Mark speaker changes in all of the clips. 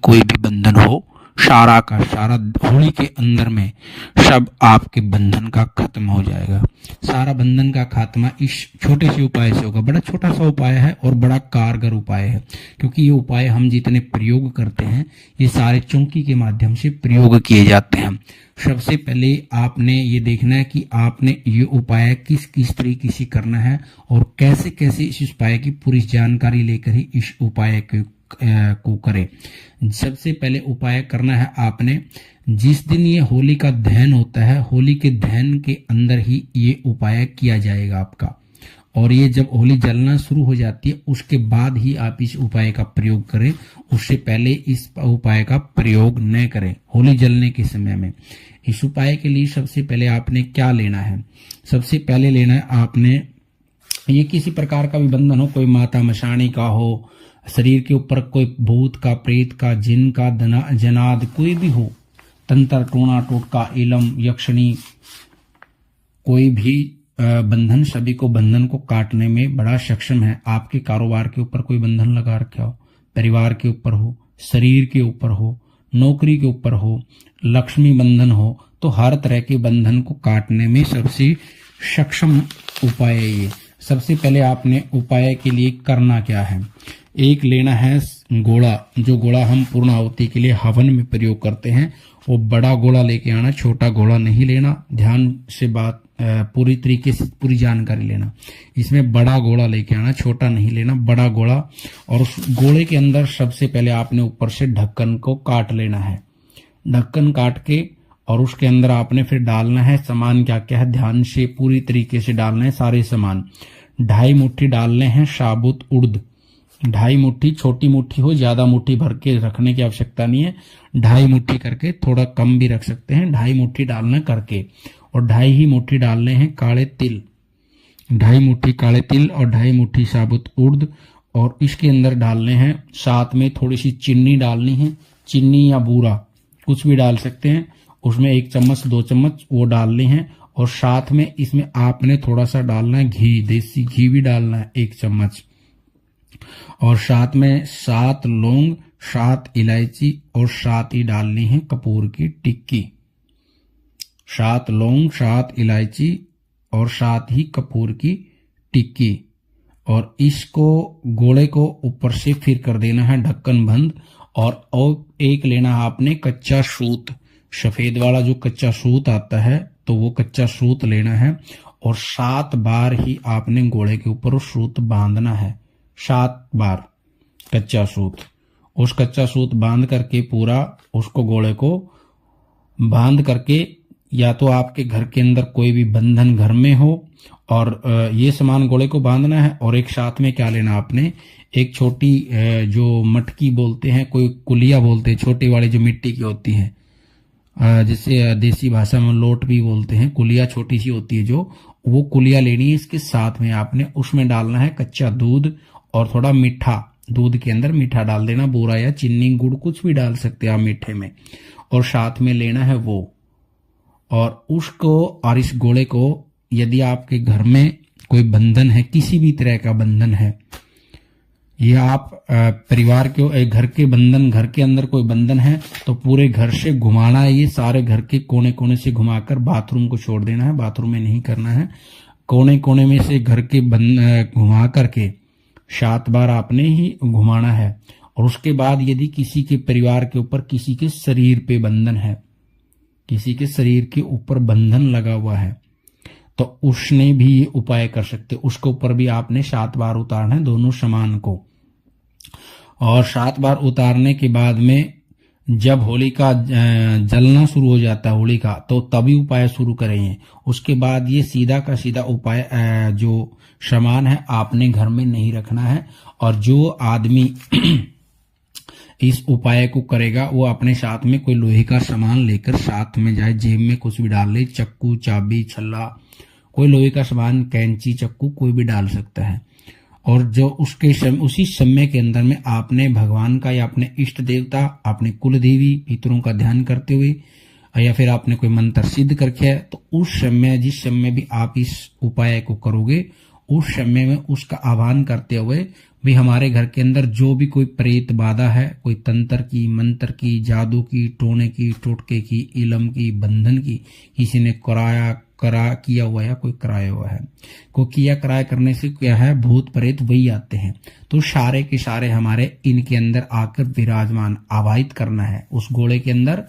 Speaker 1: कोई भी बंधन हो, सारा का सारा होली के अंदर में सब आपके बंधन का खत्म हो जाएगा। सारा बंधन का खात्मा इस छोटे से उपाय से होगा। बड़ा छोटा सा उपाय है और बड़ा कारगर उपाय है, क्योंकि ये उपाय हम जितने प्रयोग करते हैं ये सारे चौकी के माध्यम से प्रयोग किए जाते हैं। सबसे पहले आपने ये देखना है कि आपने ये उपाय किस किस तरीके से करना है और कैसे कैसे इस उपाय की पूरी जानकारी लेकर ही इस उपाय को करें। सबसे पहले उपाय करना है आपने, जिस दिन ये होली का दहन होता है, होली के दहन के अंदर ही ये उपाय किया जाएगा आपका। और ये जब होली जलना शुरू हो जाती है उसके बाद ही आप इस उपाय का प्रयोग करें, उससे पहले इस उपाय का प्रयोग न करें होली जलने के समय में। इस उपाय के लिए सबसे पहले आपने क्या लेना है, सबसे पहले लेना है आपने, ये किसी प्रकार का भी बंधन हो, कोई माता मशाणी का हो, शरीर के ऊपर कोई भूत का, प्रेत का, जिन का, जनाद कोई भी हो, तंत्र, टोना, टोटका, इलम, यक्षिणी, कोई भी बंधन, सभी को बंधन को काटने में बड़ा सक्षम है। आपके कारोबार के ऊपर कोई बंधन लगा रखा हो, परिवार के ऊपर हो, शरीर के ऊपर हो, नौकरी के ऊपर हो, लक्ष्मी बंधन हो, तो हर तरह के बंधन को काटने में सबसे सक्षम उपाय है ये। सबसे पहले आपने उपाय के लिए करना क्या है, एक लेना है गोला, जो गोला हम पूर्ण आहुति के लिए हवन में प्रयोग करते हैं वो बड़ा गोला लेके आना, छोटा गोला नहीं लेना। ध्यान से बात पूरी तरीके से पूरी जानकारी लेना। इसमें बड़ा गोला लेके आना, छोटा नहीं लेना, बड़ा गोला। और उस गोले के अंदर सबसे पहले आपने ऊपर से ढक्कन को काट लेना है। ढक्कन काट के और उसके अंदर आपने फिर डालना है सामान, क्या क्या है ध्यान से पूरी तरीके से डालना है सारे सामान। 2.5 मुट्ठी डालने हैं साबुत उड़द, 2.5 मुट्ठी, छोटी मुट्ठी हो, ज्यादा मुट्ठी भर के रखने की आवश्यकता नहीं है, 2.5 मुट्ठी करके, थोड़ा कम भी रख सकते हैं, 2.5 मुट्ठी डालना करके। और 2.5 ही मुट्ठी डालने हैं काले तिल, 2.5 मुट्ठी काले तिल और 2.5 मुट्ठी साबुत उड़द। और इसके अंदर डालने हैं साथ में थोड़ी सी चीनी डालनी है, चीनी या बूरा कुछ भी डाल सकते हैं, उसमें 1 चम्मच 2 चम्मच वो डालने हैं। और साथ में इसमें आपने थोड़ा सा डालना है घी, देसी घी भी डालना है 1 चम्मच। और साथ में 7 लौंग, 7 इलायची और 7 ही डालनी है कपूर की टिक्की। 7 लौंग, 7 इलायची और 7 ही कपूर की टिक्की। और इसको गोले को ऊपर से फिर कर देना है ढक्कन बंद। और एक लेना है आपने कच्चा सूत, सफेद वाला जो कच्चा सूत आता है, तो वो कच्चा सूत लेना है। और 7 बार ही आपने गोले के ऊपर उस सूत बांधना है, 7 बार कच्चा सूत। उस कच्चा सूत बांध करके पूरा उसको गोले को बांध करके, या तो आपके घर के अंदर कोई भी बंधन घर में हो और ये सामान गोले को बांधना है। और एक साथ में क्या लेना आपने, एक छोटी जो मटकी बोलते हैं, कोई कुलिया बोलते हैं, छोटी वाली जो मिट्टी की होती है, जिसे देसी भाषा में लोट भी बोलते हैं, कुलिया छोटी सी होती है जो, वो कुलिया लेनी है। इसके साथ में आपने उसमें डालना है कच्चा दूध और थोड़ा मीठा, दूध के अंदर मीठा डाल देना, बूरा या चीनी गुड़ कुछ भी डाल सकते हैं आप मीठे में। और साथ में लेना है वो, और उसको और इस गोले को, यदि आपके घर में कोई बंधन है, किसी भी तरह का बंधन है, ये आप परिवार के घर के बंधन, घर के अंदर कोई बंधन है तो पूरे घर से घुमाना है। ये सारे घर के कोने कोने से घुमाकर बाथरूम को छोड़ देना है, बाथरूम में नहीं करना है, कोने कोने में से घर के घुमा करके 7 बार आपने ही घुमाना है। और उसके बाद यदि किसी के परिवार के ऊपर किसी के शरीर पे बंधन है, किसी के शरीर के ऊपर बंधन लगा हुआ है, तो उसने भी ये उपाय कर सकते, उसके ऊपर भी आपने 7 बार उतारना है दोनों सामान को। और 7 बार उतारने के बाद में जब होली का जलना शुरू हो जाता है होली का, तो तभी उपाय शुरू करेंगे। उसके बाद ये सीधा का सीधा उपाय जो सामान है आपने घर में नहीं रखना है। और जो आदमी इस उपाय को करेगा वो अपने साथ में कोई लोहे का सामान लेकर साथ में जाए, जेब में कुछ भी डाल ले, चक्कू, चाबी, छल्ला, कोई लोहे का सामान, कैंची, चक्कू कोई भी डाल सकता है। और जो उसी समय के अंदर में आपने भगवान का या अपने इष्ट देवता, अपने कुल देवी पितरों का ध्यान करते हुए, या फिर आपने कोई मंत्र सिद्ध करके है, तो उस समय जिस समय भी आप इस उपाय को करोगे उस समय में उसका आह्वान करते हुए भी हमारे घर के अंदर जो भी कोई प्रेत बाधा है, कोई तंत्र की, मंत्र की, जादू की, टोने की, टोटके की, इलम की, बंधन की, किसी ने किया हुआ है, कोई कराया हुआ है, को किया कराया करने से क्या है, भूत प्रेत वही आते हैं। तो सारे के सारे हमारे इनके अंदर आकर विराजमान आवाहित करना है उस घोड़े के अंदर,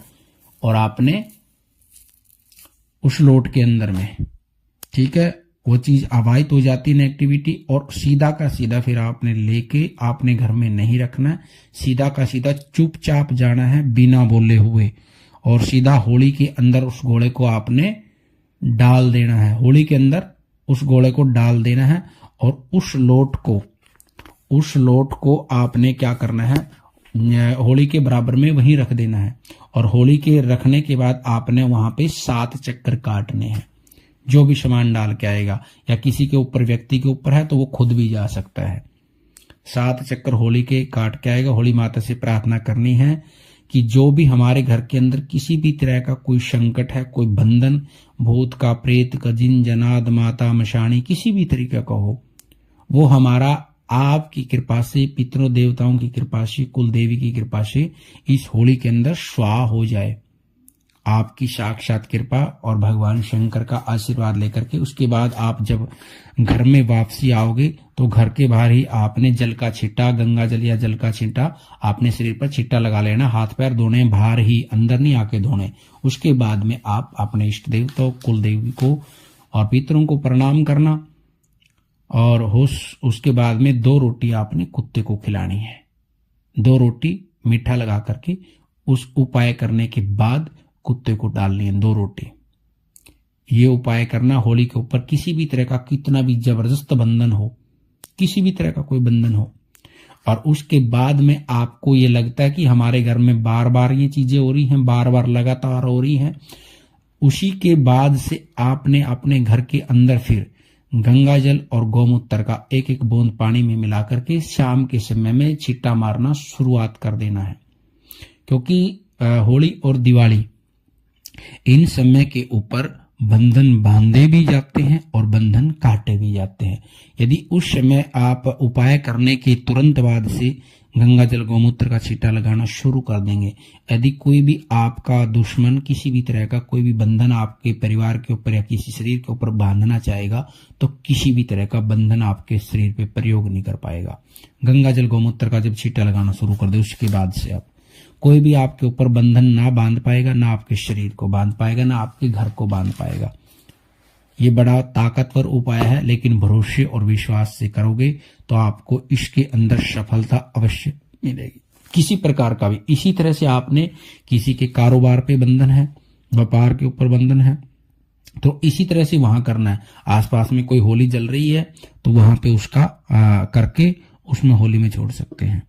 Speaker 1: और आपने उस लोट के अंदर में, ठीक है, वो चीज आवाहित हो जाती नेगेटिविटी, और सीधा का सीधा फिर आपने लेके आपने घर में नहीं रखना, सीधा का सीधा चुपचाप जाना है बिना बोले हुए, और सीधा होली के अंदर उस घोड़े को आपने डाल देना है, होली के अंदर उस घोड़े को डाल देना है, और उस लोट को आपने क्या करना है, होली के बराबर में वहीं रख देना है, और होली के रखने के बाद आपने वहां पे 7 चक्कर काटने हैं। जो भी सामान डाल के आएगा, या किसी के ऊपर, व्यक्ति के ऊपर है तो वो खुद भी जा सकता है, 7 चक्कर होली के काट के आएगा। होली माता से प्रार्थना करनी है कि जो भी हमारे घर के अंदर किसी भी तरह का कोई संकट है, कोई बंधन, भूत का, प्रेत का, जिन जनाद, माता मशाणी, किसी भी तरीके का हो, वो हमारा आपकी कृपा से, पितरों देवताओं की कृपा से, कुल देवी की कृपा से इस होली के अंदर स्वाहा हो जाए। आपकी साक्षात कृपा और भगवान शंकर का आशीर्वाद लेकर के उसके बाद आप जब घर में वापसी आओगे तो घर के बाहर ही आपने जल का छिट्टा, गंगा जल या जल का छिट्टा आपने शरीर पर छिट्टा लगा लेना। हाथ पैर धोने बाहर ही, अंदर नहीं आके धोने। उसके बाद में आप अपने इष्ट देवता, कुल देवी को और पितरों को प्रणाम करना, और उसके बाद में 2 रोटी आपने कुत्ते को खिलानी है। 2 रोटी मीठा लगा करके उस उपाय करने के बाद कुत्ते को डालनी है 2 रोटी। ये उपाय करना होली के ऊपर। किसी भी तरह का कितना भी जबरदस्त बंधन हो, किसी भी तरह का कोई बंधन हो, और उसके बाद में आपको ये लगता है कि हमारे घर में बार बार ये चीजें हो रही हैं, बार बार लगातार हो रही हैं, उसी के बाद से आपने अपने घर के अंदर फिर गंगा जल और गौमूत्र का 1-1 बूंद पानी में मिला करके शाम के समय में छिट्टा मारना शुरुआत कर देना है। क्योंकि होली और दिवाली इन समय के ऊपर बंधन बांधे भी जाते हैं और बंधन काटे भी जाते हैं। यदि उस समय आप उपाय करने के तुरंत बाद से गंगा जल गौमूत्र का छींटा लगाना शुरू कर देंगे, यदि कोई भी आपका दुश्मन किसी भी तरह का कोई भी बंधन आपके परिवार के ऊपर या किसी शरीर के ऊपर बांधना चाहेगा तो किसी भी तरह का बंधन आपके शरीर पे प्रयोग नहीं कर पाएगा। गंगा जल गौमूत्र का जब छींटा लगाना शुरू कर दे उसके बाद से आप कोई भी आपके ऊपर बंधन ना बांध पाएगा, ना आपके शरीर को बांध पाएगा, ना आपके घर को बांध पाएगा। ये बड़ा ताकतवर उपाय है, लेकिन भरोसे और विश्वास से करोगे तो आपको इसके अंदर सफलता अवश्य मिलेगी, किसी प्रकार का भी। इसी तरह से आपने किसी के कारोबार पे बंधन है, व्यापार के ऊपर बंधन है, तो इसी तरह से वहां करना है। आसपास में कोई होली जल रही है तो वहां पे उसका करके उसमें होली में छोड़ सकते हैं।